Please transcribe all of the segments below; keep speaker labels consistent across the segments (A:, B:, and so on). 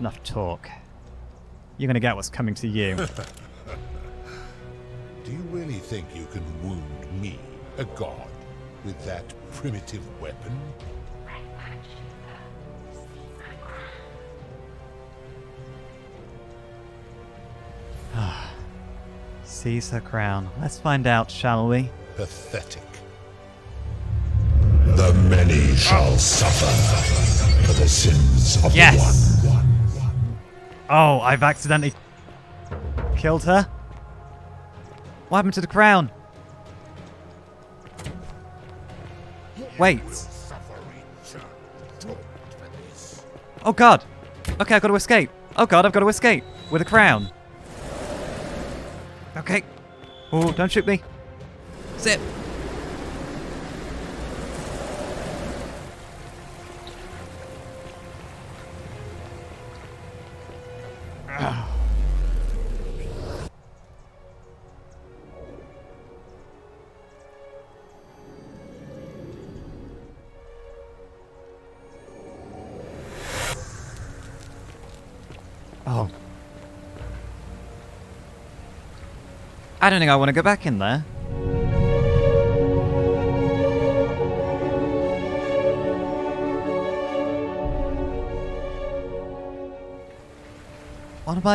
A: Enough talk. You're gonna get what's coming to you.
B: Do you really think you can wound me, a god, with that primitive weapon?
A: Seize her crown. Let's find out, shall we?
B: Pathetic.
C: The many shall suffer for the sins of the one.
A: Oh, I've accidentally killed her. What happened to the crown? Wait. Oh god. Okay, I've got to escape. Oh god, I've got to escape with a crown. Okay. Oh, don't shoot me. Zip. Oh. I don't think I want to go back in there. What am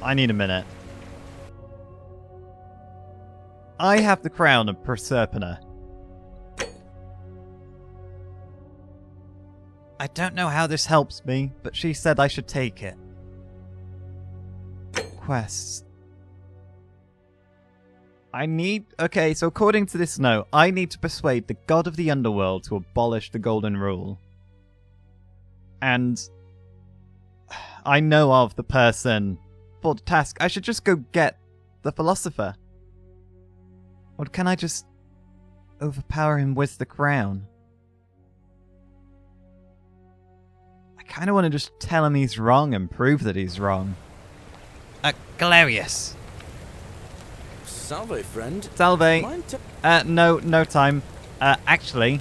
A: I need a minute. I have the crown of Proserpina. I don't know how this helps me, but she said I should take it. Quests. Okay, so according to this note, I need to persuade the god of the underworld to abolish the golden rule. And I know of the person for the task. I should just go get the philosopher. Or can I just overpower him with the crown? I kind of want to just tell him he's wrong and prove that he's wrong. Galerius.
D: Salve, friend.
A: Salve. No time. Actually,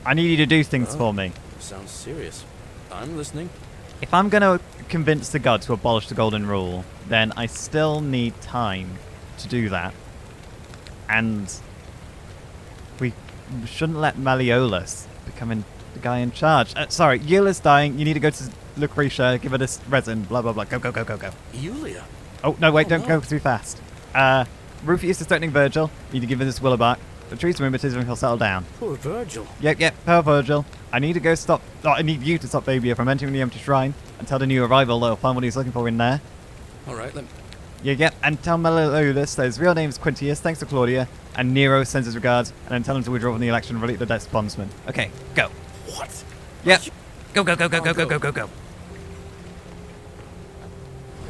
A: I need you to do things for me.
D: Sounds serious. I'm listening.
A: If I'm going to convince the god to abolish the golden rule, then I still need time to do that. And we shouldn't let Malleolus become the guy in charge. Sorry, Eula's dying. You need to go to Lucretia, give her this resin, blah, blah, blah. Go, go, go, go, go.
D: Yulia?
A: Oh, no, wait, don't go too fast. Rufius is threatening Virgil. You need to give him this Willowbark. The tree's rheumatism and he'll settle down.
D: Poor Virgil.
A: Yep, poor Virgil. I need to go stop... Oh, I need you to stop Fabia from entering the empty shrine and tell the new arrival they'll find what he's looking for in there.
D: Alright, then.
A: Yep, and tell Malleolus that his real name is Quintius, thanks to Claudia, and Nero sends his regards, and then tell him to withdraw from the election and release the debt bondsman. Okay, go.
D: What?
A: Yep. Go, go, go, go, go, go, go, go, go.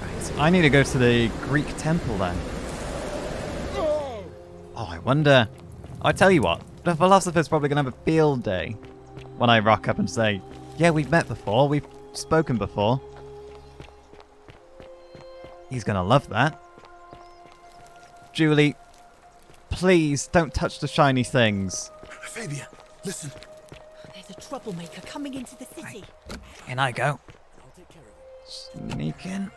A: Right, I need to go to the Greek temple then. Oh, I wonder... I tell you what, the philosopher's probably going to have a field day when I rock up and say, yeah, we've met before, we've spoken before. He's going to love that. Julie, please don't touch the shiny things.
D: Fabia, listen.
E: There's a troublemaker coming into the city.
A: In I go.
D: I'll take care of it.
A: Sneak in.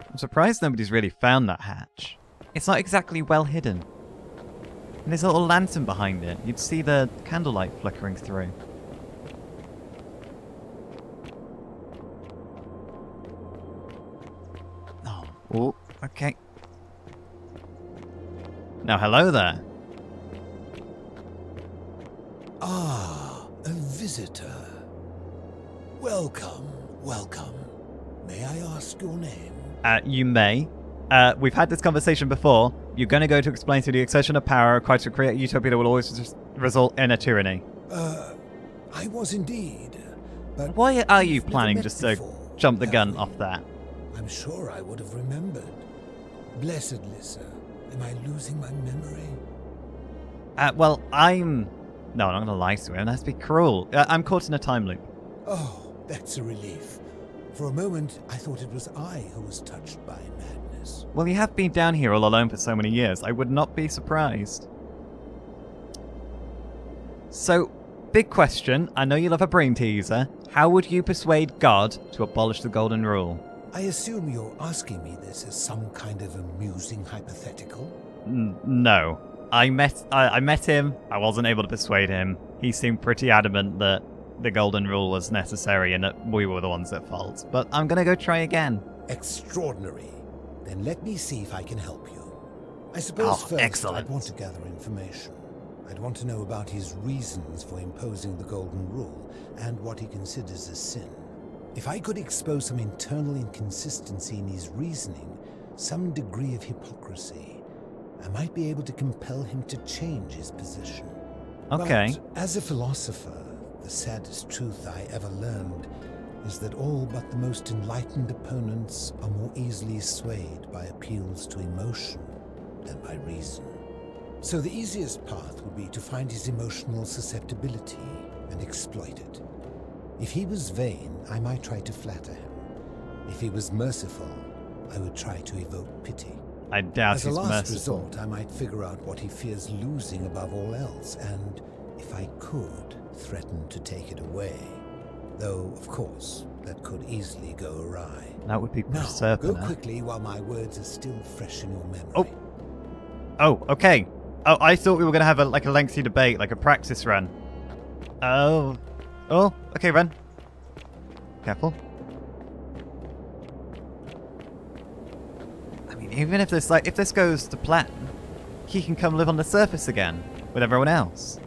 A: I'm surprised nobody's really found that hatch. It's not exactly well hidden. And there's a little lantern behind it. You'd see the candlelight flickering through. Oh, okay. Now, hello there.
C: Ah, a visitor. Welcome, welcome. May I ask your name?
A: You may. We've had this conversation before. You're going to go to explain to the exertion of power required to create a utopia that will always result in a tyranny.
C: I was indeed. But
A: why are you
C: we've never
A: planning
C: met
A: just to
C: before,
A: jump the
C: have
A: gun
C: we?
A: off that?
C: I'm sure I would have remembered. Blessed Lissa, am I losing my memory?
A: Well, I'm... No, I'm not going to lie to him. That's be cruel. I'm caught in a time loop.
C: Oh, that's a relief. For a moment, I thought it was I who was touched by madness.
A: Well, you have been down here all alone for so many years. I would not be surprised. So, big question. I know you love a brain teaser. How would you persuade God to abolish the Golden Rule?
C: I assume you're asking me this as some kind of amusing hypothetical?
A: No. I met him. I wasn't able to persuade him. He seemed pretty adamant that the Golden Rule was necessary and that we were the ones at fault. But I'm gonna go try again.
C: Extraordinary. Then let me see if I can help you. I suppose first
A: excellent.
C: I'd want to gather information. I'd want to know about his reasons for imposing the Golden Rule and what he considers a sin. If I could expose some internal inconsistency in his reasoning, some degree of hypocrisy, I might be able to compel him to change his position.
A: Okay.
C: But as a philosopher, the saddest truth I ever learned is that all but the most enlightened opponents are more easily swayed by appeals to emotion than by reason. So the easiest path would be to find his emotional susceptibility and exploit it. If he was vain, I might try to flatter him. If he was merciful, I would try to evoke pity.
A: I doubt
C: As a
A: he's
C: last
A: merciful.
C: resort, I might figure out what he fears losing above all else, and, if I could, threaten to take it away. Though, of course, that could easily go awry.
A: That would be
C: Now, go
A: Persephone.
C: quickly while my words are still fresh in your memory.
A: Oh. Oh, okay. Oh, I thought we were going to have a lengthy debate, like a practice run. Oh. Oh, okay, Ren. Careful. I mean, even if this goes to plan, he can come live on the surface again with everyone else.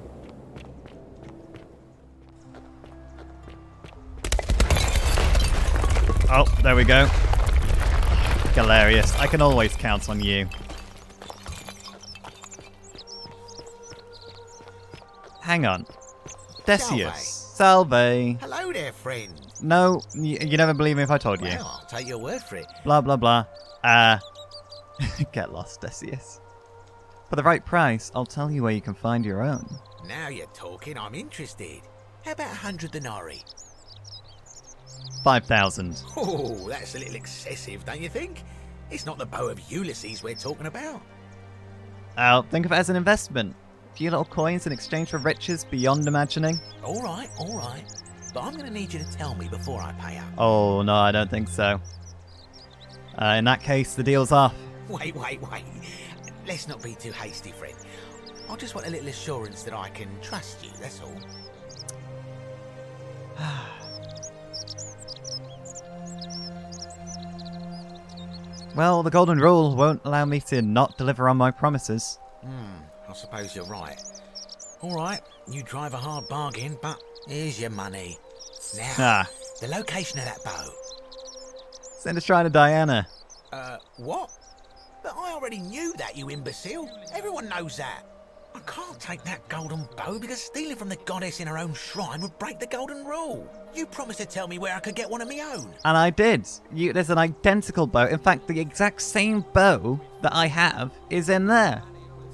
A: Oh, there we go. Hilarious. I can always count on you. Hang on. Decius. Salve.
F: Hello there, friend.
A: No, you never believe me if I told you.
F: Well, I'll take your word for it.
A: Blah, blah, blah. Get lost, Decius. For the right price, I'll tell you where you can find your own.
F: Now you're talking, I'm interested. How about 100 denarii?
A: 5,000.
F: Oh, that's a little excessive, don't you think? It's not the bow of Ulysses we're talking about.
A: I'll think of it as an investment. A few little coins in exchange for riches beyond imagining.
F: All right. But I'm going to need you to tell me before I pay up.
A: Oh, no, I don't think so. In that case, the deal's off.
F: Wait. Let's not be too hasty, friend. I just want a little assurance that I can trust you, that's all.
A: Well, the Golden Rule won't allow me to not deliver on my promises.
F: I suppose you're right. All right, you drive a hard bargain, but here's your money. Now, the location of that bow.
A: Send a shrine to Diana.
F: What? But I already knew that, you imbecile. Everyone knows that. I can't take that golden bow because stealing from the goddess in her own shrine would break the Golden Rule. You promised to tell me where I could get one of my own.
A: And I did. There's an identical bow. In fact, the exact same bow that I have is in there.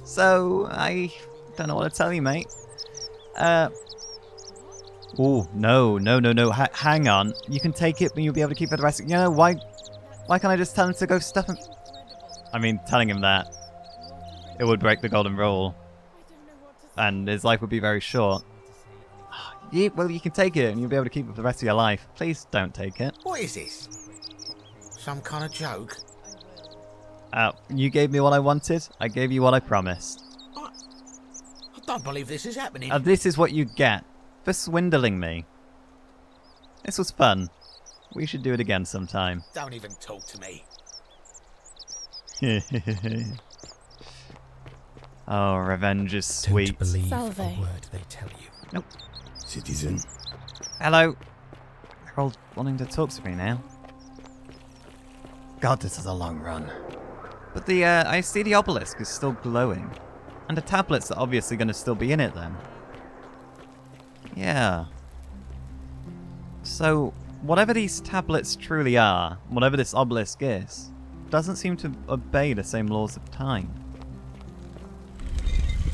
A: So, I don't know what to tell you, mate. Oh, no. Hang on. You can take it, but you'll be able to keep it for the rest of... You know, why can't I just tell him to go stuff him... I mean, telling him that, it would break the Golden Rule. And his life would be very short. Yeah, well, you can take it, and you'll be able to keep it for the rest of your life. Please don't take it.
F: What is this? Some kind of joke?
A: You gave me what I wanted. I gave you what I promised.
F: I don't believe this is happening.
A: This is what you get for swindling me. This was fun. We should do it again sometime.
F: Don't even talk to me.
A: Oh, revenge is sweet.
G: Don't believe
E: Salve.
G: a word they tell you.
A: Nope.
G: Citizen.
A: Hello. They're all wanting to talk to me now. God, this is a long run. But I see the obelisk is still glowing. And the tablets are obviously going to still be in it then. Yeah. So, whatever these tablets truly are, whatever this obelisk is, doesn't seem to obey the same laws of time.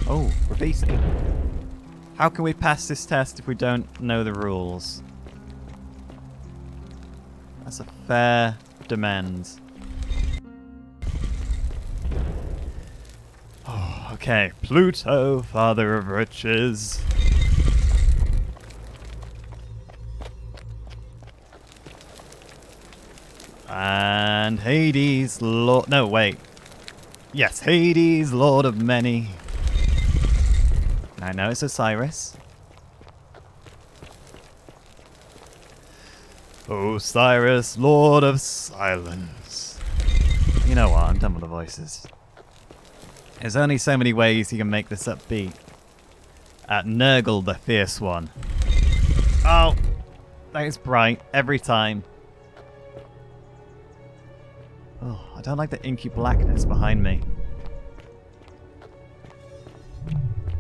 A: Oh, Ravisi. How can we pass this test if we don't know the rules? That's a fair demand. Oh, okay. Pluto, father of riches. And Hades, Lord... No, wait. Yes, Hades, Lord of Many. I know it's Osiris. Osiris, Lord of Silence. You know what? I'm done with the voices. There's only so many ways you can make this upbeat. Nurgle the Fierce One. Oh! That is bright every time. Oh, I don't like the inky blackness behind me.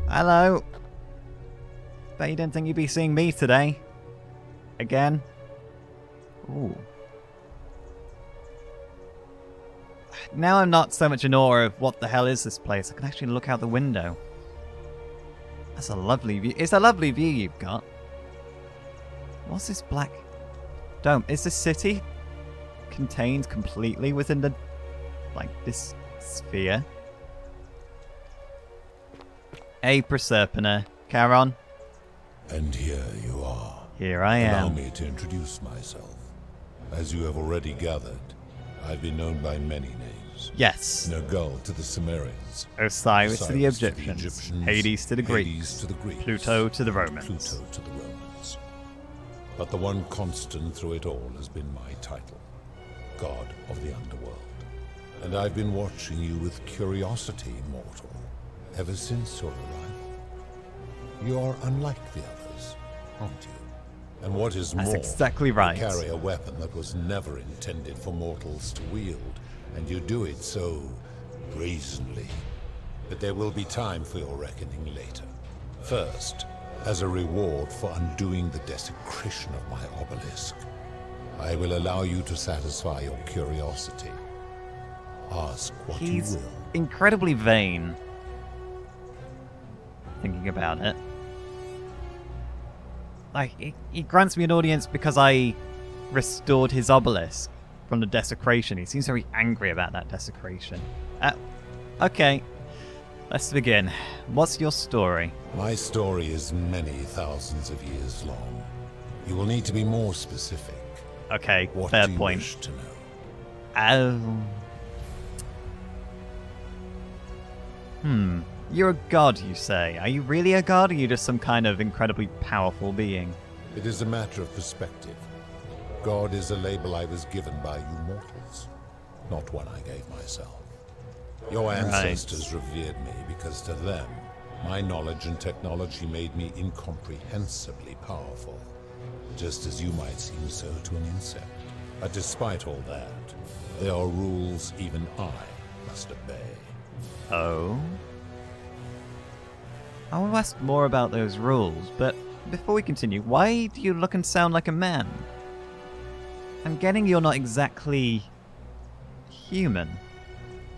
A: Hello. Bet you didn't think you'd be seeing me today. Again. Ooh. Now I'm not so much in awe of what the hell is this place. I can actually look out the window. That's a lovely view. It's a lovely view you've got. What's this black dome? Is the city contained completely within the, like, this sphere? Hey, Proserpina. Charon.
B: And here you are.
A: Here I am.
B: Allow me to introduce myself. As you have already gathered, I've been known by many names.
A: Yes.
B: Nergal to the Sumerians.
A: Osiris to the Egyptians. Hades to the Greeks. Pluto to the Romans.
B: Pluto to the Romans. But the one constant through it all has been my title, God of the Underworld. And I've been watching you with curiosity, mortal, ever since your arrival. You are unlike the others, aren't you? And what is
A: That's
B: more,
A: exactly right.
B: you carry a weapon that was never intended for mortals to wield, and you do it so brazenly. But there will be time for your reckoning later. First, as a reward for undoing the desecration of my obelisk, I will allow you to satisfy your curiosity. Ask what
A: He's
B: you will.
A: incredibly vain. Thinking about it. Like, he grants me an audience because I restored his obelisk from the desecration. He seems very angry about that desecration. Okay, let's begin. What's your story?
B: My story is many thousands of years long. You will need to be more specific.
A: Okay,
B: What
A: fair
B: do you
A: point.
B: wish to know?
A: You're a god, you say. Are you really a god, or are you just some kind of incredibly powerful being?
B: It is a matter of perspective. God is a label I was given by you mortals, not one I gave myself. Your ancestors revered me because to them, my knowledge and technology made me incomprehensibly powerful, just as you might seem so to an insect. But despite all that, there are rules even I must obey.
A: Oh? I want to ask more about those rules, but before we continue, why do you look and sound like a man? I'm getting you're not exactly human.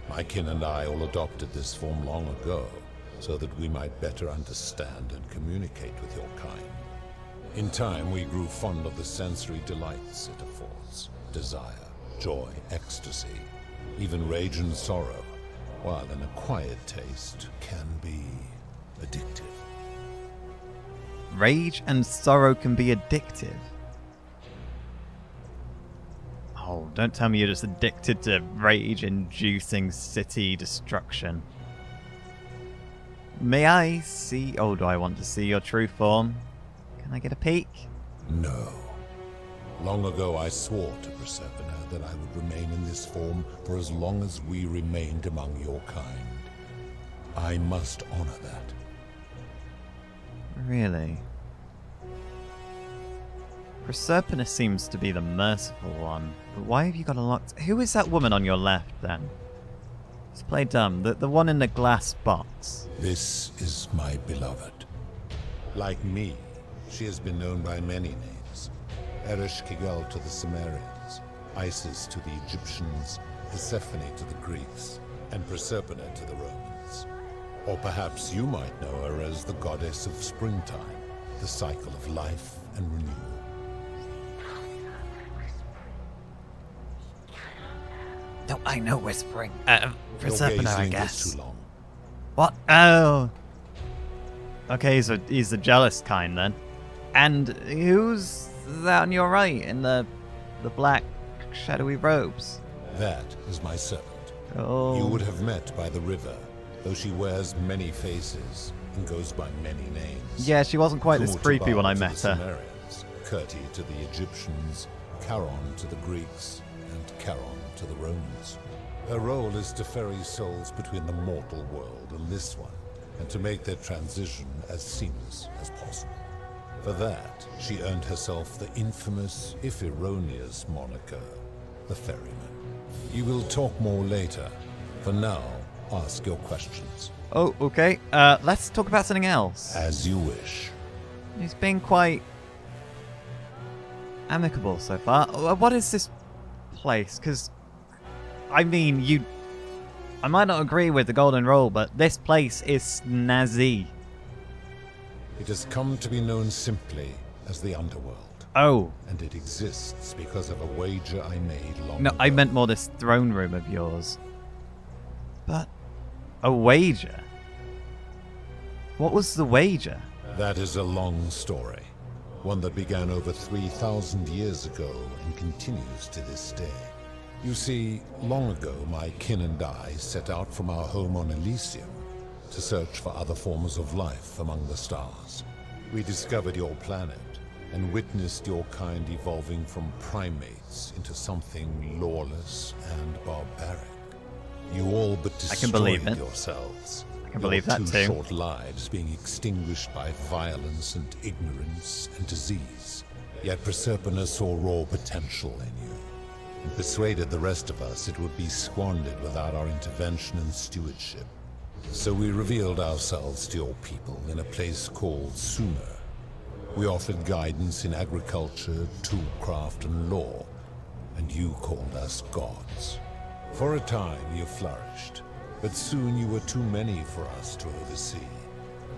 B: My kin and I all adopted this form long ago, so that we might better understand and communicate with your kind. In time, we grew fond of the sensory delights it affords: desire, joy, ecstasy, even rage and sorrow, while an acquired taste can be addictive.
A: Rage and sorrow can be addictive. Oh, don't tell me you're just addicted to rage-inducing city destruction. May I see... Oh, do I want to see your true form? Can I get a peek?
B: No. Long ago I swore to Proserpina that I would remain in this form for as long as we remained among your kind. I must honor that.
A: Really? Proserpina seems to be the merciful one, but why have you got a locked... Who is that woman on your left, then? Let's play dumb. The one in the glass box.
B: This is my beloved. Like me, she has been known by many names. Ereshkigal to the Sumerians, Isis to the Egyptians, Persephone to the Greeks, and Proserpina to the Romans. Or perhaps you might know her as the goddess of springtime, the cycle of life and renewal.
A: No, I know whispering.
B: Your
A: Proserpina,
B: gazing
A: I
B: is
A: guess.
B: too long.
A: What? Oh. Okay, so he's the jealous kind then. And who's that on your right in the black shadowy robes.
B: That is my servant.
A: Oh.
B: You would have met by the river, though she wears many faces and goes by many names.
A: Yeah, she wasn't quite this
B: Kumutabar
A: creepy when I
B: to
A: met
B: the
A: her.
B: Sumerians, Kirti to the Egyptians, Charon to the Greeks, and Charon to the Romans. Her role is to ferry souls between the mortal world and this one, and to make their transition as seamless as possible. For that, she earned herself the infamous, if erroneous, moniker, the Ferryman. You will talk more later. For now, ask your questions.
A: Oh, okay. Let's talk about something else.
B: As you wish.
A: He's been quite amicable so far. What is this place? Because, I mean, I might not agree with the Golden Rule, but this place is snazzy.
B: It has come to be known simply as the Underworld.
A: Oh.
B: And it exists because of a wager I made long
A: No,
B: ago.
A: I meant more this throne room of yours. But a wager? What was the wager?
B: That is a long story. One that began over 3,000 years ago and continues to this day. You see, long ago my kin and I set out from our home on Elysium to search for other forms of life among the stars. We discovered your planet and witnessed your kind evolving from primates into something lawless and barbaric. You all but
A: I can believe
B: destroyed
A: it.
B: yourselves.
A: I can believe that
B: Your
A: too.
B: short lives being extinguished by violence and ignorance and disease. Yet Proserpina saw raw potential in you, and persuaded the rest of us it would be squandered without our intervention and stewardship. So we revealed ourselves to your people in a place called Sumer. We offered guidance in agriculture, toolcraft, and law, and you called us gods. For a time you flourished, but soon you were too many for us to oversee.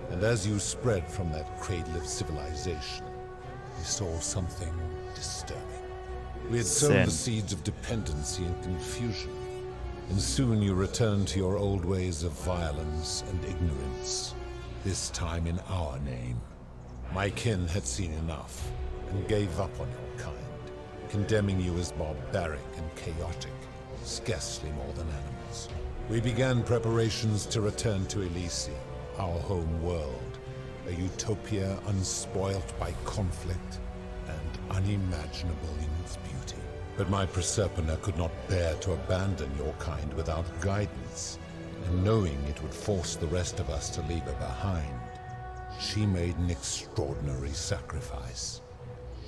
B: And as you spread from that cradle of civilization, we saw something disturbing. We had sown
A: Sin.
B: the seeds of dependency and confusion, and soon you returned to your old ways of violence and ignorance, this time in our name. My kin had seen enough, and gave up on your kind, condemning you as barbaric and chaotic, scarcely more than animals. We began preparations to return to Elysium, our home world, a utopia unspoilt by conflict and unimaginable in its beauty. But my Proserpina could not bear to abandon your kind without guidance, and knowing it would force the rest of us to leave her behind, she made an extraordinary sacrifice.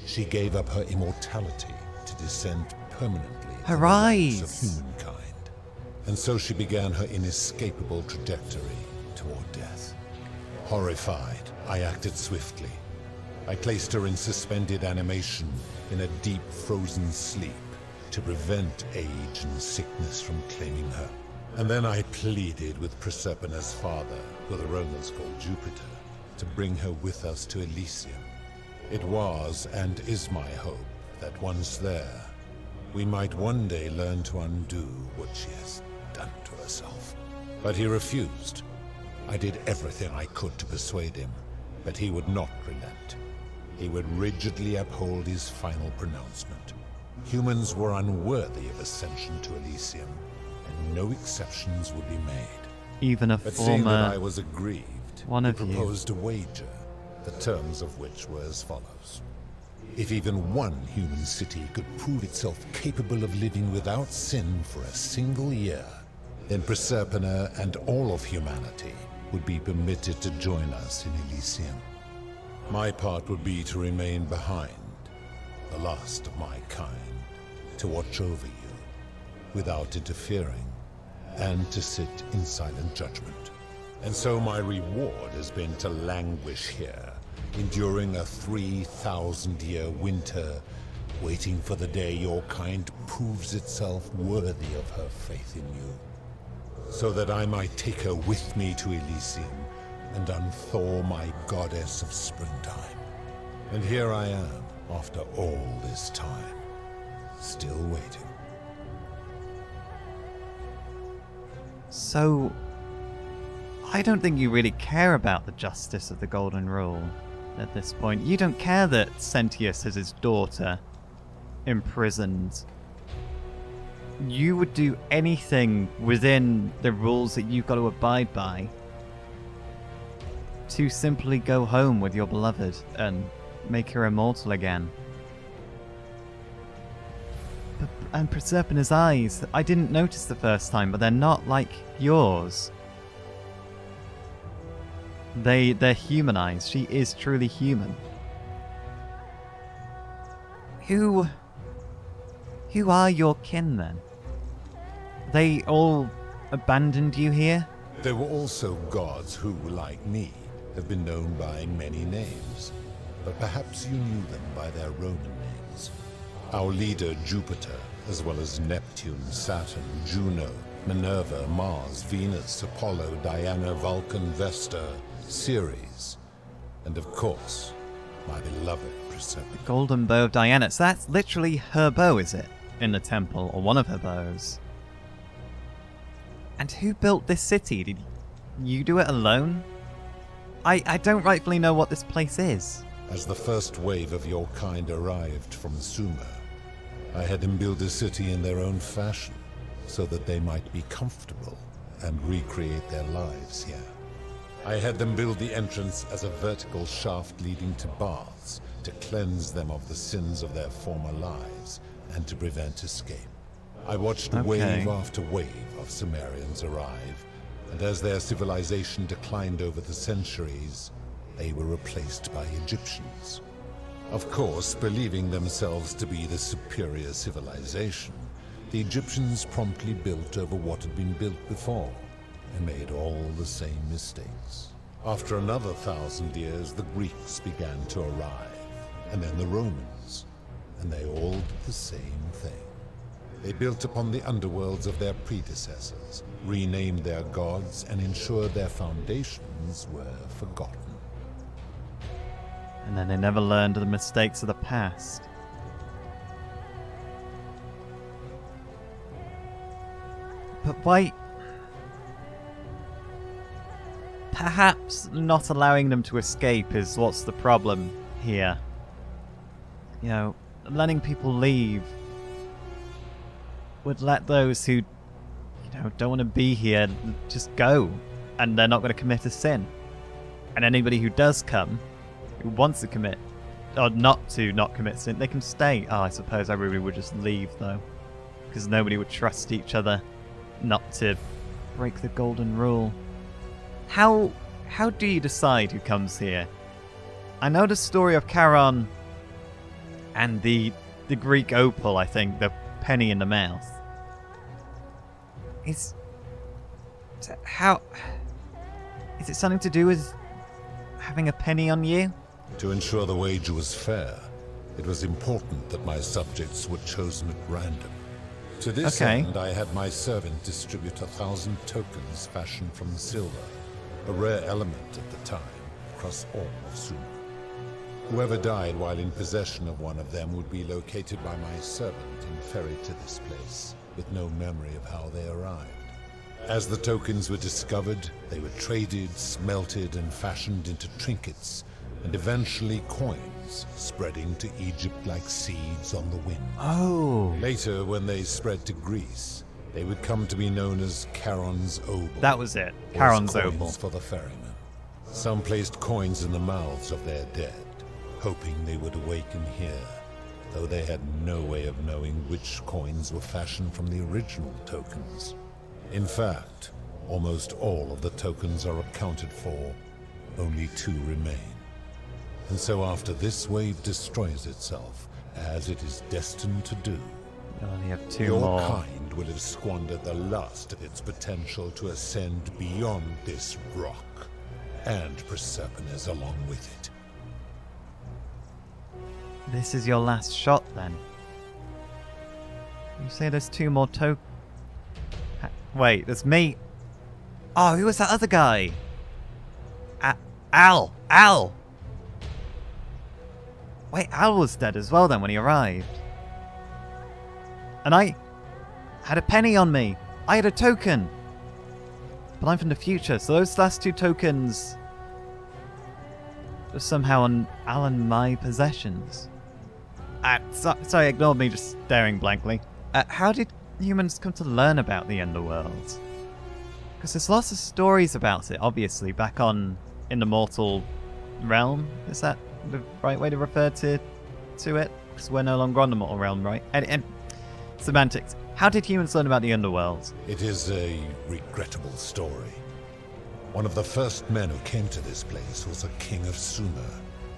B: She gave up her immortality to descend permanently
A: Her
B: to the ranks
A: eyes.
B: of humankind. And so she began her inescapable trajectory toward death. Horrified, I acted swiftly. I placed her in suspended animation in a deep frozen sleep to prevent age and sickness from claiming her. And then I pleaded with Proserpina's father, who the Romans called Jupiter, to bring her with us to Elysium. It was and is my hope that once there, we might one day learn to undo what she has done to herself. But he refused. I did everything I could to persuade him, but he would not relent. He would rigidly uphold his final pronouncement. Humans were unworthy of ascension to Elysium, and no exceptions would be made.
A: Even a
B: But seeing that I
A: former
B: was aggrieved,
A: one
B: he
A: of you.
B: proposed a wager, the terms of which were as follows. If even one human city could prove itself capable of living without sin for a single year, then Proserpina and all of humanity would be permitted to join us in Elysium. My part would be to remain behind, the last of my kind, to watch over you, without interfering, and to sit in silent judgment. And so my reward has been to languish here, enduring a 3,000-year winter, waiting for the day your kind proves itself worthy of her faith in you, so that I might take her with me to Elysium and unthaw my goddess of springtime. And here I am, after all this time, still waiting.
A: So, I don't think you really care about the justice of the Golden Rule at this point. You don't care that Sentius has his daughter imprisoned you would do anything within the rules that you've got to abide by to simply go home with your beloved and make her immortal again. And Proserpina's eyes, I didn't notice the first time, but they're not like yours. They're human eyes. She is truly human. Who are your kin then? They all abandoned you here?
B: There were also gods who, like me, have been known by many names, but perhaps you knew them by their Roman names. Our leader, Jupiter, as well as Neptune, Saturn, Juno, Minerva, Mars, Venus, Apollo, Diana, Vulcan, Vesta, Ceres, and of course, my beloved Proserpina.
A: Golden bow of Diana. So that's literally her bow, is it? In the temple, or one of her bows. And who built this city? Did you do it alone? I don't rightfully know what this place is.
B: As the first wave of your kind arrived from Sumer, I had them build a city in their own fashion, so that they might be comfortable and recreate their lives here. I had them build the entrance as a vertical shaft leading to baths, to cleanse them of the sins of their former lives, and to prevent escape. I watched wave after wave of Sumerians arrive, and as their civilization declined over the centuries, they were replaced by Egyptians. Of course, believing themselves to be the superior civilization, the Egyptians promptly built over what had been built before, and made all the same mistakes. After another 1,000 years, the Greeks began to arrive, and then the Romans, and they all did the same thing. They built upon the underworlds of their predecessors, renamed their gods, and ensured their foundations were forgotten.
A: And then they never learned of the mistakes of the past. But why? Perhaps not allowing them to escape is what's the problem here. You know, letting people leave would let those who, don't want to be here just go, and they're not going to commit a sin. And anybody who does come, who wants to commit, or not commit sin, they can stay. Oh, I suppose everybody would just leave though, because nobody would trust each other not to break the golden rule. How do you decide who comes here? I know the story of Charon and the Greek opal, I think, the penny in the mouth. Is it something to do with having a penny on you?
B: To ensure the wager was fair, it was important that my subjects were chosen at random. To this end, I had my servant distribute 1,000 tokens fashioned from silver, a rare element at the time, across all of Sumer. Whoever died while in possession of one of them would be located by my servant and ferried to this place, with no memory of how they arrived. As the tokens were discovered, they were traded, smelted, and fashioned into trinkets, and eventually coins, spreading to Egypt like seeds on the wind.
A: Oh.
B: Later, when they spread to Greece, they would come to be known as Charon's obol.
A: That was it. Charon's obol.
B: For the ferrymen. Some placed coins in the mouths of their dead, hoping they would awaken here, though they had no way of knowing which coins were fashioned from the original tokens. In fact, almost all of the tokens are accounted for, only 2 remain. And so after this wave destroys itself, as it is destined to do,
A: you only have 2
B: your
A: more.
B: kind will have squandered the last of its potential to ascend beyond this rock, and Proserpina's along with it.
A: This is your last shot, then? You say there's 2 more Wait, there's me. Oh, who was that other guy? Al! Wait, Al was dead as well then when he arrived. And I had a penny on me. I had a token. But I'm from the future, so those last 2 tokens were somehow on Al and my possessions. Sorry, ignore me just staring blankly. How did humans come to learn about the underworld? Because there's lots of stories about it, obviously, back in the mortal realm. Is that the right way to refer to it? Because we're no longer on the mortal realm, right? And semantics. How did humans learn about the underworld?
B: It is a regrettable story. One of the first men who came to this place was a king of Sumer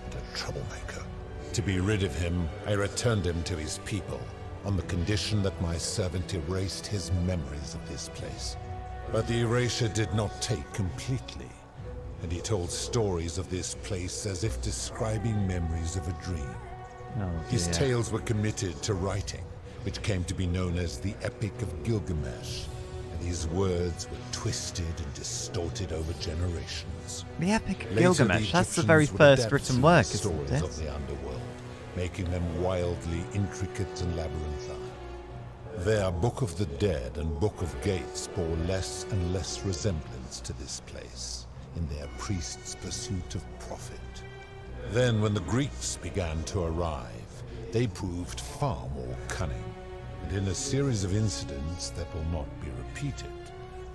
B: and a troublemaker. To be rid of him, I returned him to his people on the condition that my servant erased his memories of this place. But the erasure did not take completely, and he told stories of this place as if describing memories of a dream.
A: Oh,
B: his tales were committed to writing, which came to be known as the Epic of Gilgamesh, and his words were twisted and distorted over generations.
A: The Epic of
B: Later,
A: Gilgamesh, that's the very
B: Egyptians would
A: first
B: adapt
A: written
B: to
A: work,
B: the
A: isn't
B: stories
A: it?
B: of the underworld, making them wildly intricate and labyrinthine. Their Book of the Dead and Book of Gates bore less and less resemblance to this place in their priests' pursuit of profit. Then, when the Greeks began to arrive, they proved far more cunning, and in a series of incidents that will not be repeated,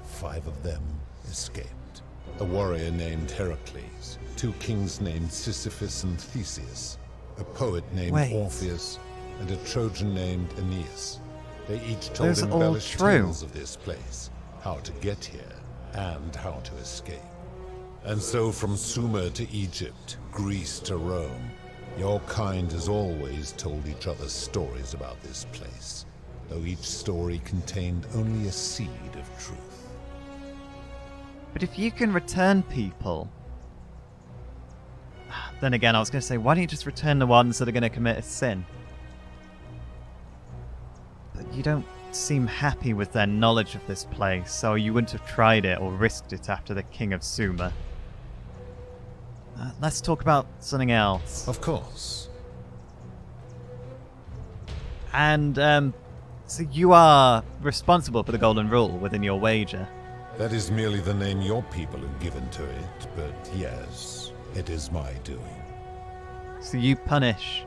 B: 5 of them escaped. A warrior named Heracles, 2 kings named Sisyphus and Theseus, a poet named Orpheus, and a Trojan named Aeneas. They each told
A: Those are all
B: embellished
A: true.
B: tales of this place, how to get here, and how to escape. And so from Sumer to Egypt, Greece to Rome, your kind has always told each other stories about this place, though each story contained only a seed of truth.
A: But if you can return people... Then again, I was going to say, why don't you just return the ones that are going to commit a sin? But you don't seem happy with their knowledge of this place, so you wouldn't have tried it or risked it after the King of Sumer. Let's talk about something else.
B: Of course.
A: And, so you are responsible for the Golden Rule within your wager.
B: That is merely the name your people have given to it, but yes, it is my doing.
A: So you punish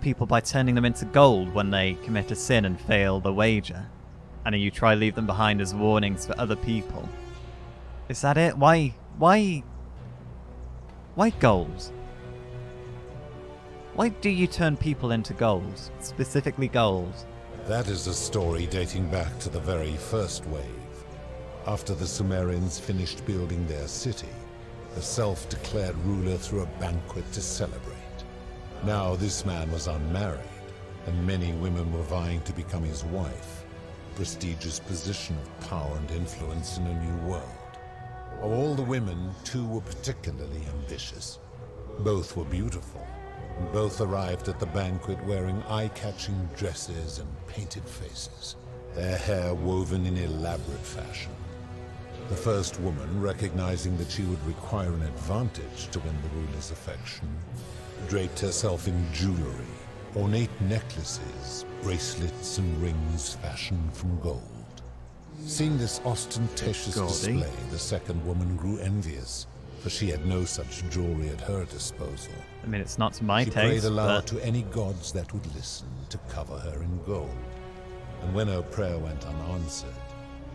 A: people by turning them into gold when they commit a sin and fail the wager. And then you try to leave them behind as warnings for other people. Is that it? Why gold? Why do you turn people into gold? Specifically gold?
B: That is a story dating back to the very first wave. After the Sumerians finished building their city, the self-declared ruler threw a banquet to celebrate. Now this man was unmarried, and many women were vying to become his wife, a prestigious position of power and influence in a new world. Of all the women, 2 were particularly ambitious. Both were beautiful, and both arrived at the banquet wearing eye-catching dresses and painted faces, their hair woven in elaborate fashion. The first woman, recognizing that she would require an advantage to win the ruler's affection, draped herself in jewelry, ornate necklaces, bracelets, and rings fashioned from gold. Seeing this ostentatious display, the second woman grew envious, for she had no such jewelry at her disposal.
A: I mean, it's not to my
B: She
A: taste,
B: prayed aloud
A: but...
B: to any gods that would listen to cover her in gold. And when her prayer went unanswered,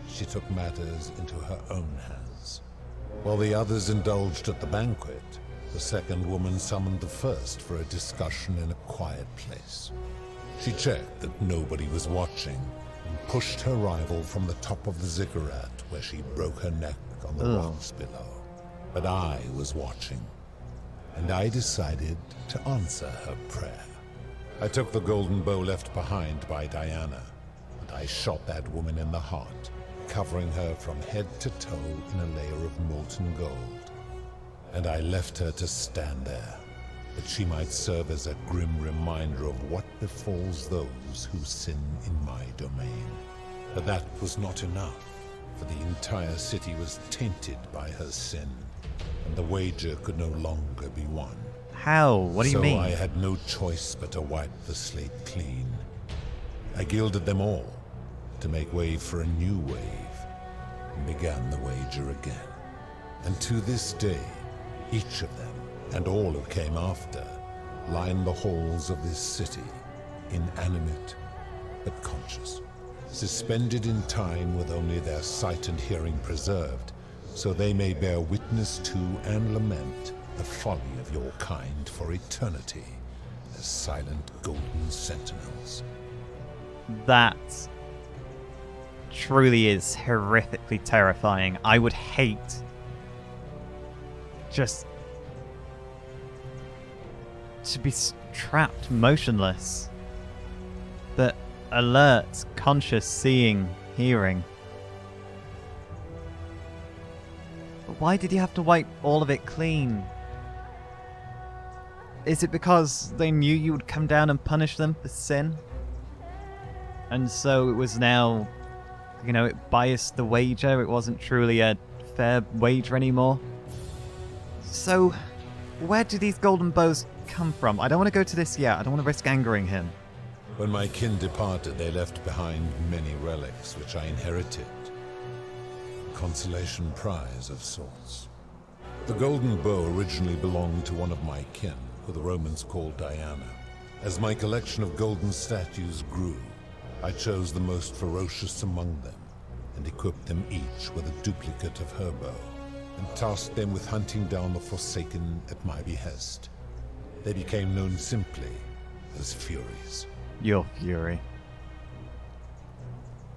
B: she took matters into her own hands. While the others indulged at the banquet, the second woman summoned the first for a discussion in a quiet place. She checked that nobody was watching and pushed her rival from the top of the ziggurat, where she broke her neck on the rocks below. But I was watching, and I decided to answer her prayer. I took the golden bow left behind by Diana, and I shot that woman in the heart, covering her from head to toe in a layer of molten gold. And I left her to stand there, that she might serve as a grim reminder of what befalls those who sin in my domain. But that was not enough, for the entire city was tainted by her sin, and the wager could no longer be won.
A: How? What do you mean?
B: So I had no choice but to wipe the slate clean. I gilded them all, to make way for a new wave, and began the wager again. And to this day, each of them, and all who came after, line the halls of this city, inanimate but conscious, suspended in time with only their sight and hearing preserved, so they may bear witness to and lament the folly of your kind for eternity, as silent golden sentinels.
A: That truly is horrifically terrifying. I would hate just to be trapped motionless, but alert, conscious, seeing, hearing. But why did you have to wipe all of it clean? Is it because they knew you would come down and punish them for sin? And so it was now, you know, it biased the wager. It wasn't truly a fair wager anymore. So, where do these golden bows come from? I don't want to go to this yet. I don't want to risk angering him.
B: When my kin departed, they left behind many relics which I inherited. A consolation prize of sorts. The golden bow originally belonged to one of my kin, who the Romans called Diana. As my collection of golden statues grew, I chose the most ferocious among them, and equipped them each with a duplicate of her bow, and tasked them with hunting down the Forsaken at my behest. They became known simply as Furies.
A: Your fury.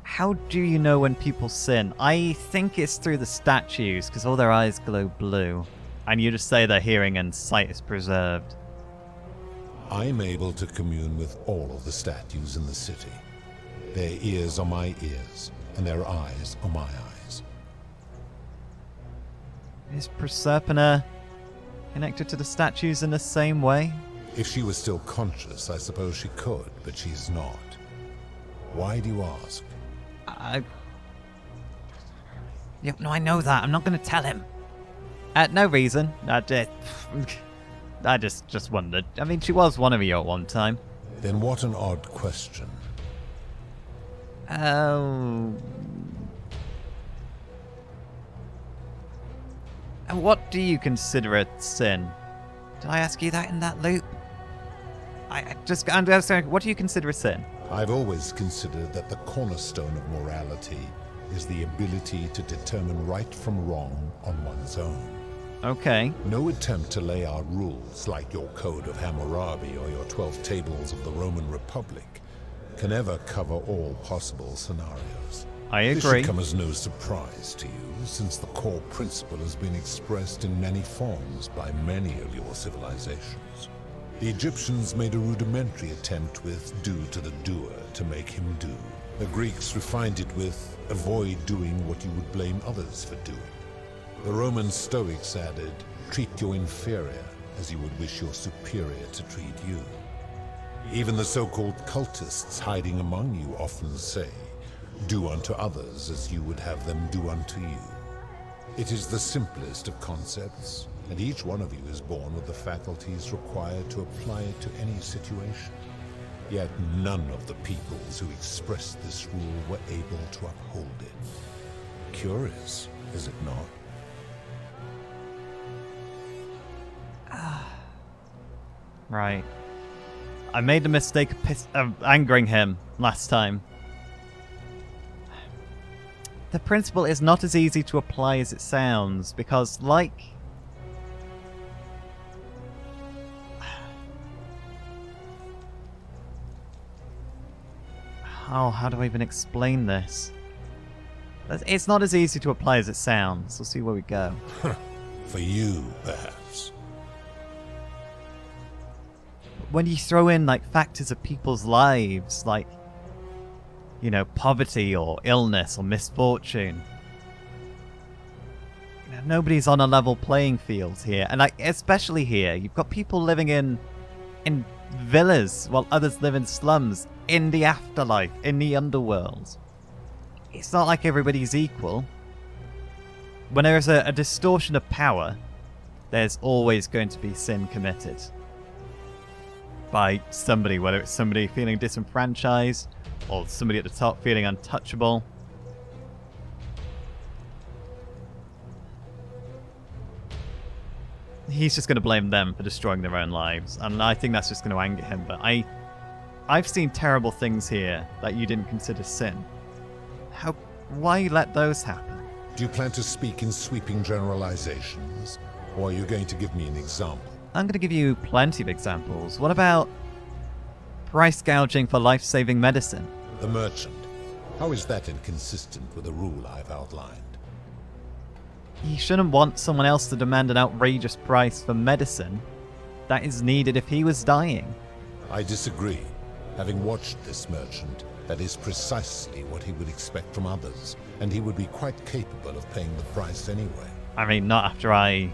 A: How do you know when people sin? I think it's through the statues, because all their eyes glow blue. And you just say their hearing and sight is preserved.
B: I'm able to commune with all of the statues in the city. Their ears are my ears, and their eyes are my eyes.
A: Is Proserpina connected to the statues in the same way?
B: If she was still conscious, I suppose she could, but she's not. Why do you ask?
A: Yep, no, I know that. I'm not going to tell him. No reason. I just wondered. I mean, she was one of you at one time.
B: Then what an odd question.
A: Oh. And what do you consider a sin? Did I ask you that in that loop? I'm sorry, what do you consider a sin?
B: I've always considered that the cornerstone of morality is the ability to determine right from wrong on one's own.
A: Okay.
B: No attempt to lay out rules like your Code of Hammurabi or your 12 Tables of the Roman Republic can ever cover all possible scenarios.
A: I agree.
B: This should come as no surprise to you, since the core principle has been expressed in many forms by many of your civilizations. The Egyptians made a rudimentary attempt with do to the doer to make him do. The Greeks refined it with avoid doing what you would blame others for doing. The Roman Stoics added, treat your inferior as you would wish your superior to treat you. Even the so-called cultists hiding among you often say, do unto others as you would have them do unto you. It is the simplest of concepts, and each one of you is born with the faculties required to apply it to any situation. Yet none of the peoples who expressed this rule were able to uphold it. Curious, is it not?
A: Right. I made the mistake of angering him last time. The principle is not as easy to apply as it sounds, because like... Oh, how do I even explain this? It's not as easy to apply as it sounds. We'll see where we go.
B: For you, perhaps.
A: When you throw in like factors of people's lives, like, you know, poverty or illness or misfortune, you know, nobody's on a level playing field here. And like, especially here, you've got people living in villas while others live in slums, in the afterlife, in the underworld. It's not like everybody's equal. When there's a distortion of power, there's always going to be sin committed by somebody, whether it's somebody feeling disenfranchised or somebody at the top feeling untouchable. He's just going to blame them for destroying their own lives, and I think that's just going to anger him. But I've seen terrible things here that you didn't consider sin. Why let those happen?
B: Do you plan to speak in sweeping generalizations, or are you going to give me an example?
A: I'm going to give you plenty of examples. What about price gouging for life-saving medicine?
B: The merchant. How is that inconsistent with the rule I've outlined?
A: He shouldn't want someone else to demand an outrageous price for medicine that is needed if he was dying.
B: I disagree. Having watched this merchant, that is precisely what he would expect from others, and he would be quite capable of paying the price anyway.
A: I mean, not after I,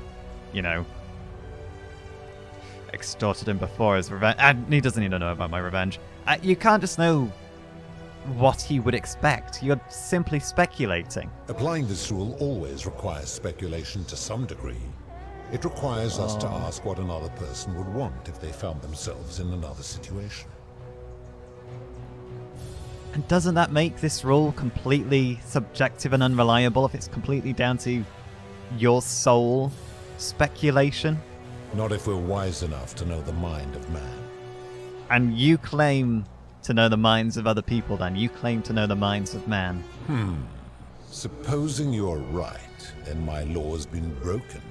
A: extorted him before as revenge. And he doesn't need to know about my revenge. You can't just know what he would expect. You're simply speculating.
B: Applying this rule always requires speculation to some degree. It requires us to ask what another person would want if they found themselves in another situation.
A: And doesn't that make this rule completely subjective and unreliable if it's completely down to your sole speculation?
B: Not if we're wise enough to know the mind of man.
A: And you claim to know the minds of other people, then. You claim to know the minds of man.
B: Supposing you're right, then my law has been broken,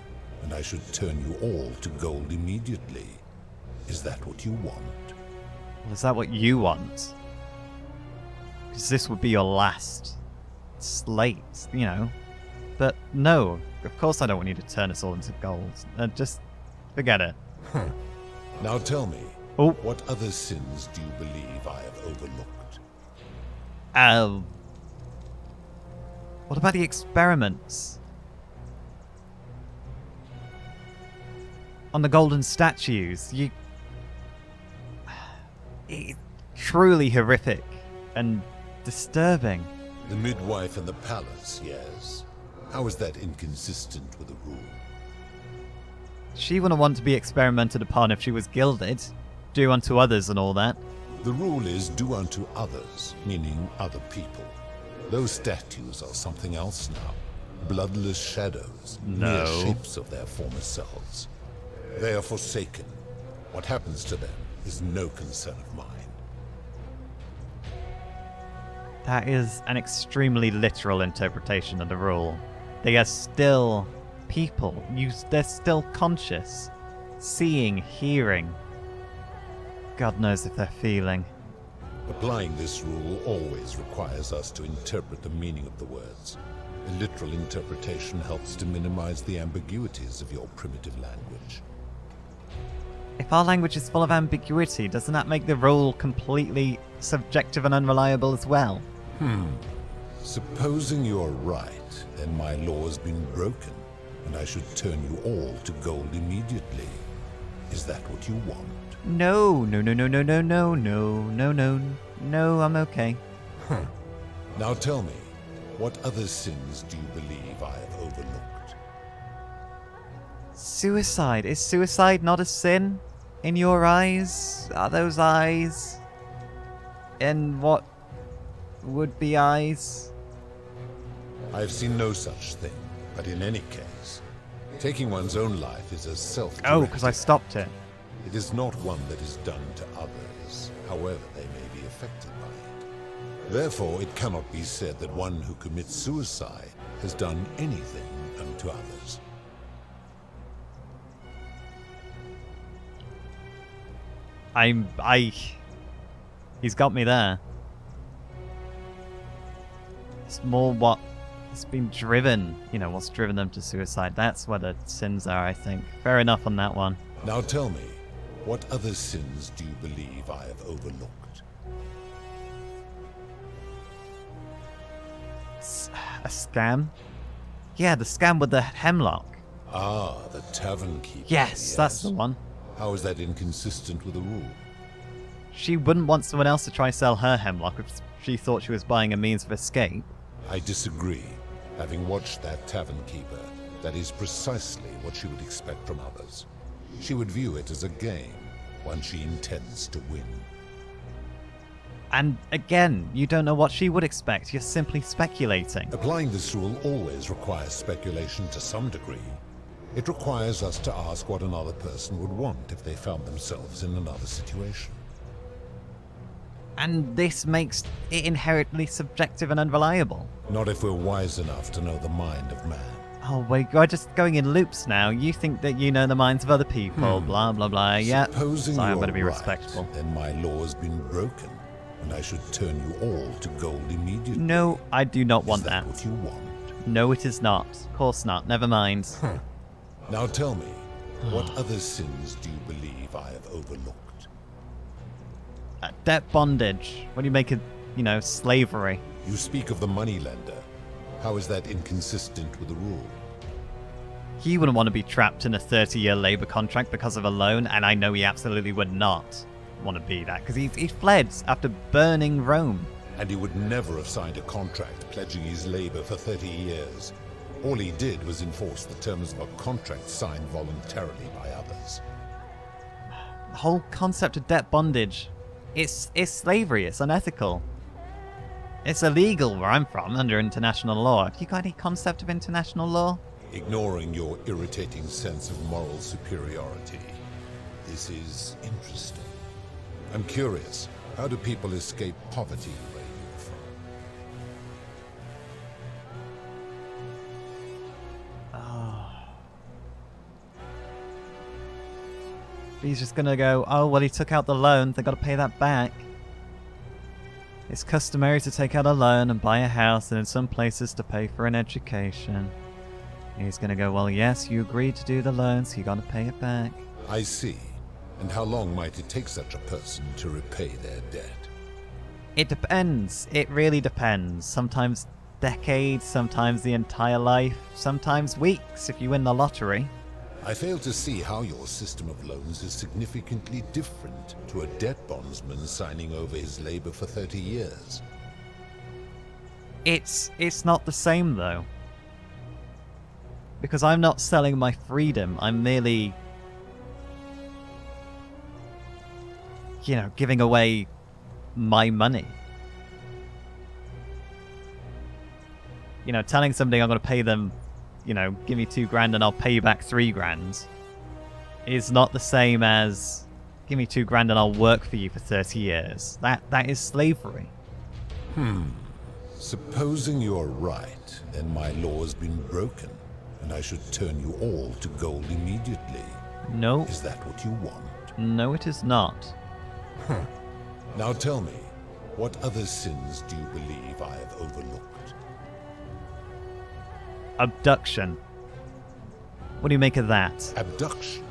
B: and I should turn you all to gold immediately. Is that what you want?
A: Well, is that what you want? Because this would be your last slate, But no, of course I don't want you to turn us all into gold. Just forget it.
B: Now tell me,
A: Oh.
B: what other sins do you believe I have overlooked?
A: What about the experiments? On the golden statues, truly horrific and disturbing.
B: The midwife and the palace, yes. How is that inconsistent with the rule?
A: She wouldn't want to be experimented upon if she was gilded. Do unto others and all that.
B: The rule is do unto others, meaning other people. Those statues are something else now. Bloodless shadows, mere shapes of their former selves. They are forsaken. What happens to them is no concern of mine.
A: That is an extremely literal interpretation of the rule. They are still people. They're still conscious. Seeing, hearing. God knows if they're feeling.
B: Applying this rule always requires us to interpret the meaning of the words. A literal interpretation helps to minimize the ambiguities of your primitive language.
A: If our language is full of ambiguity, doesn't that make the rule completely subjective and unreliable as well?
B: Supposing you're right, then my law has been broken, and I should turn you all to gold immediately. Is that what you want?
A: No, I'm okay.
B: Now tell me, what other sins do you believe I have overlooked?
A: Suicide. Is suicide not a sin? In your eyes? Are those eyes? In what would be eyes?
B: I've seen no such thing, but in any case, taking one's own life is a self-directed.
A: Oh, because I stopped it.
B: It is not one that is done to others, however they may be affected by it. Therefore, it cannot be said that one who commits suicide has done anything unto others.
A: He's got me there. It's more what has been driven, what's driven them to suicide. That's where the sins are, I think. Fair enough on that one.
B: Now tell me, what other sins do you believe I have overlooked?
A: A scam? Yeah, the scam with the hemlock.
B: Ah, the tavern keeper.
A: Yes, that's the one.
B: How is that inconsistent with the rule?
A: She wouldn't want someone else to try sell her hemlock if she thought she was buying a means of escape.
B: I disagree. Having watched that tavern keeper, that is precisely what she would expect from others. She would view it as a game, one she intends to win.
A: And again, you don't know what she would expect. You're simply speculating.
B: Applying this rule always requires speculation to some degree. It requires us to ask what another person would want if they found themselves in another situation.
A: And this makes it inherently subjective and unreliable.
B: Not if we're wise enough to know the mind of man.
A: Oh, wait, we're just going in loops now. You think that you know the minds of other people, blah, blah, blah. Yeah,
B: Supposing
A: so I'm
B: you're
A: going to be
B: right,
A: respectful.
B: then my law has been broken, and I should turn you all to gold immediately.
A: No, I do not want
B: Is that
A: that.
B: what you want?
A: No, it is not. Of course not. Never mind.
B: Now tell me, what other sins do you believe I have overlooked?
A: Debt bondage. What do you make of, slavery?
B: You speak of the moneylender. How is that inconsistent with the rule?
A: He wouldn't want to be trapped in a 30-year labor contract because of a loan, and I know he absolutely would not want to be that, because he fled after burning Rome.
B: And he would never have signed a contract pledging his labor for 30 years. All he did was enforce the terms of a contract signed voluntarily by others.
A: The whole concept of debt bondage, it's slavery, it's unethical. It's illegal where I'm from, under international law. Have you got any concept of international law?
B: Ignoring your irritating sense of moral superiority. This is interesting. I'm curious, how do people escape poverty where you're from?
A: He's just gonna go, oh, well, he took out the loan, they gotta pay that back. It's customary to take out a loan and buy a house, and in some places to pay for an education. He's gonna go, well, yes, you agreed to do the loan, so you gotta pay it back.
B: I see. And how long might it take such a person to repay their debt?
A: It depends. It really depends. Sometimes decades, sometimes the entire life, sometimes weeks if you win the lottery.
B: I fail to see how your system of loans is significantly different to a debt bondsman signing over his labor for 30 years.
A: It's not the same, though. Because I'm not selling my freedom, I'm merely, giving away my money. Telling somebody I'm going to pay them, give me $2,000 and I'll pay you back $3,000 is not the same as give me $2,000 and I'll work for you for 30 years. That is slavery.
B: Supposing you're right, then my law has been broken, and I should turn you all to gold immediately.
A: No.
B: Is that what you want?
A: No, it is not.
B: Now tell me, what other sins do you believe I have overlooked?
A: Abduction. What do you make of that?
B: Abduction?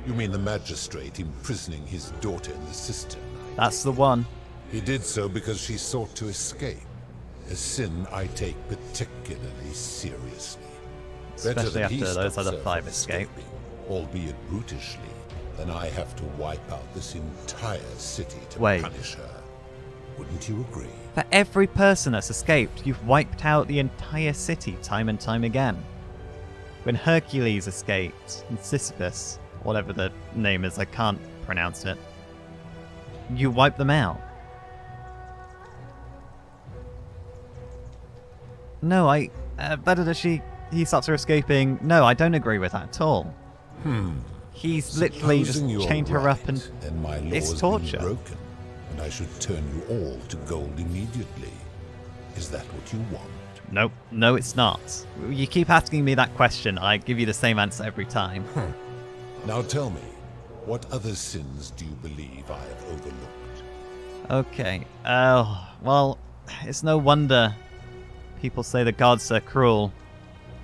B: You mean the magistrate imprisoning his daughter in the cistern?
A: That's the one.
B: He did so because she sought to escape. A sin I take particularly seriously. Better
A: Especially
B: that he
A: after those
B: stops
A: other
B: her
A: 5
B: from
A: escape.
B: escaping, albeit brutishly, than I have to wipe out this entire city to
A: Wait.
B: punish her. Wouldn't you agree?
A: For every person that's escaped, you've wiped out the entire city time and time again. When Hercules escaped, and Sisyphus, whatever the name is, I can't pronounce it, you wiped them out. No, better that he stops her escaping. No, I don't agree with that at all. He's literally just
B: Supposing you're
A: chained her up
B: right,
A: and
B: then my law
A: it's
B: has
A: torture.
B: been broken, and I should turn you all to gold immediately. Is that what you want?
A: Nope, no it's not. You keep asking me that question, I give you the same answer every time.
B: Now tell me, what other sins do you believe I have overlooked?
A: Okay, well, it's no wonder people say the gods are cruel.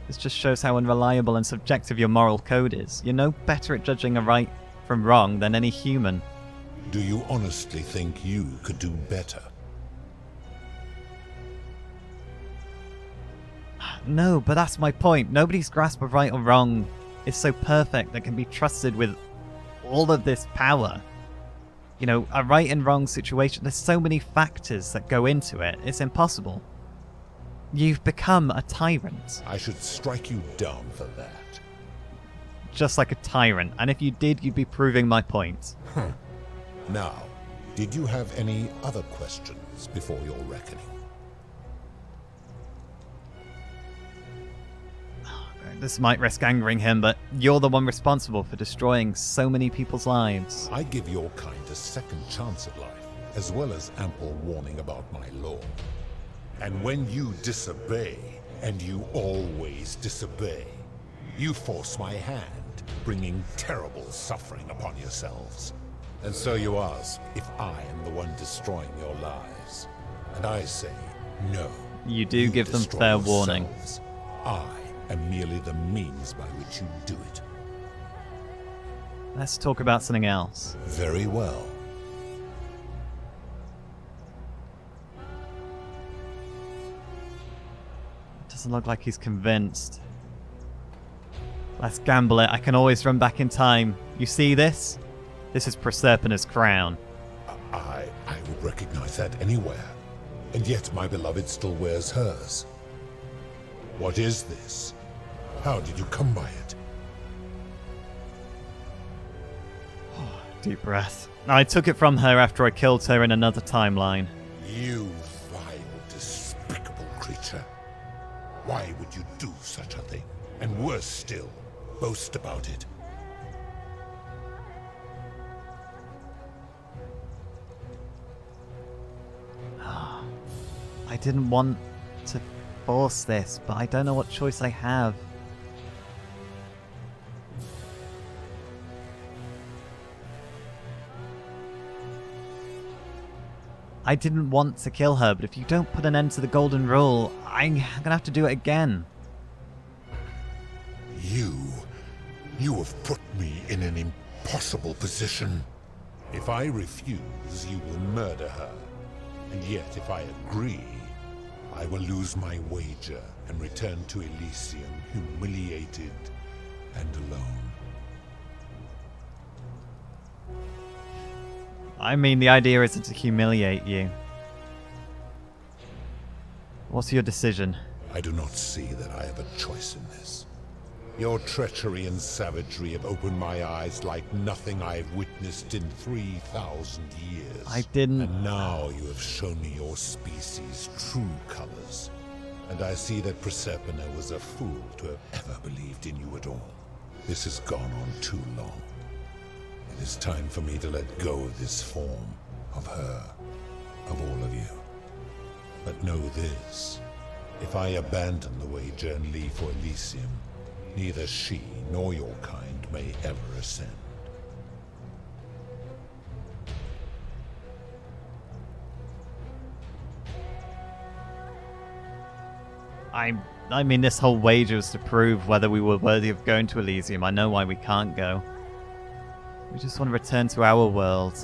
A: This just shows how unreliable and subjective your moral code is. You're no better at judging a right from wrong than any human.
B: Do you honestly think you could do better?
A: No, but that's my point. Nobody's grasp of right or wrong is so perfect that can be trusted with all of this power. A right and wrong situation, there's so many factors that go into it, it's impossible. You've become a tyrant.
B: I should strike you down for that.
A: Just like a tyrant, and if you did, you'd be proving my point.
B: Now, did you have any other questions before your reckoning?
A: This might risk angering him, but you're the one responsible for destroying so many people's lives.
B: I give your kind a second chance at life, as well as ample warning about my law. And when you disobey, and you always disobey, you force my hand, bringing terrible suffering upon yourselves. And so you ask if I am the one destroying your lives. And I say, no.
A: You do give them
B: destroy
A: fair warning.
B: yourselves. I am merely the means by which you do it.
A: Let's talk about something else.
B: Very well.
A: Doesn't look like he's convinced. Let's gamble it. I can always run back in time. You see this? This is Proserpina's crown.
B: I would recognize that anywhere. And yet my beloved still wears hers. What is this? How did you come by it?
A: Deep breath. I took it from her after I killed her in another timeline.
B: You vile, despicable creature. Why would you do such a thing? And worse still, boast about it.
A: I didn't want to force this, but I don't know what choice I have. I didn't want to kill her, but if you don't put an end to the golden rule, I'm gonna have to do it again.
B: You have put me in an impossible position. If I refuse, you will murder her. And yet, if I agree, I will lose my wager and return to Elysium humiliated and alone.
A: I mean, the idea isn't to humiliate you. What's your decision?
B: I do not see that I have a choice in this. Your treachery and savagery have opened my eyes like nothing I have witnessed in 3,000 years.
A: I didn't...
B: And now you have shown me your species' true colors. And I see that Proserpina was a fool to have ever believed in you at all. This has gone on too long. It is time for me to let go of this form, of her, of all of you. But know this, if I abandon the wager and leave for Elysium, neither she nor your kind may ever ascend.
A: I mean, this whole wager was to prove whether we were worthy of going to Elysium. I know why we can't go. We just want to return to our world.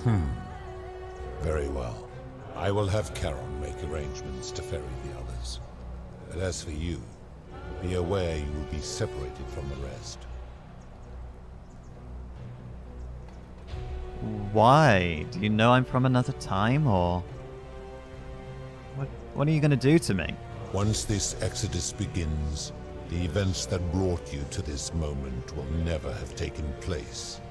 B: Very well. I will have Charon make arrangements to ferry the others. But as for you, be aware you will be separated from the rest.
A: Why? Do you know I'm from another time, or... What are you going to do to me?
B: Once this exodus begins, the events that brought you to this moment will never have taken place.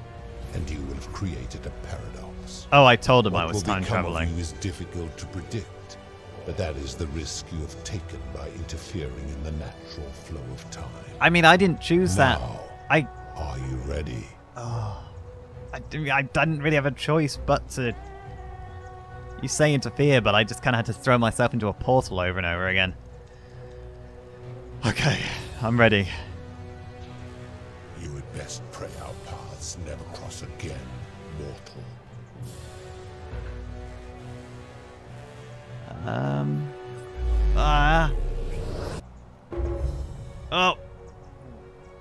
B: And you will have created a paradox.
A: Oh, I told him I was
B: What
A: time
B: will become of
A: traveling.
B: you is difficult to predict, but that is the risk you have taken by interfering in the natural flow of time.
A: I mean, I didn't choose that.
B: Now,
A: I
B: are you ready?
A: I didn't really have a choice but to... You say interfere, but I just kind of had to throw myself into a portal over and over again. Okay, I'm ready.
B: You had best pray our paths never cross again, mortal.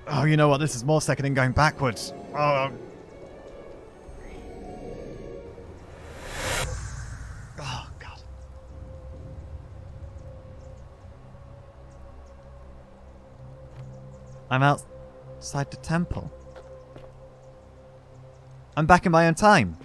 A: Oh, you know what? This is more second than going backwards. Oh, God. I'm outside the temple. I'm back in my own time.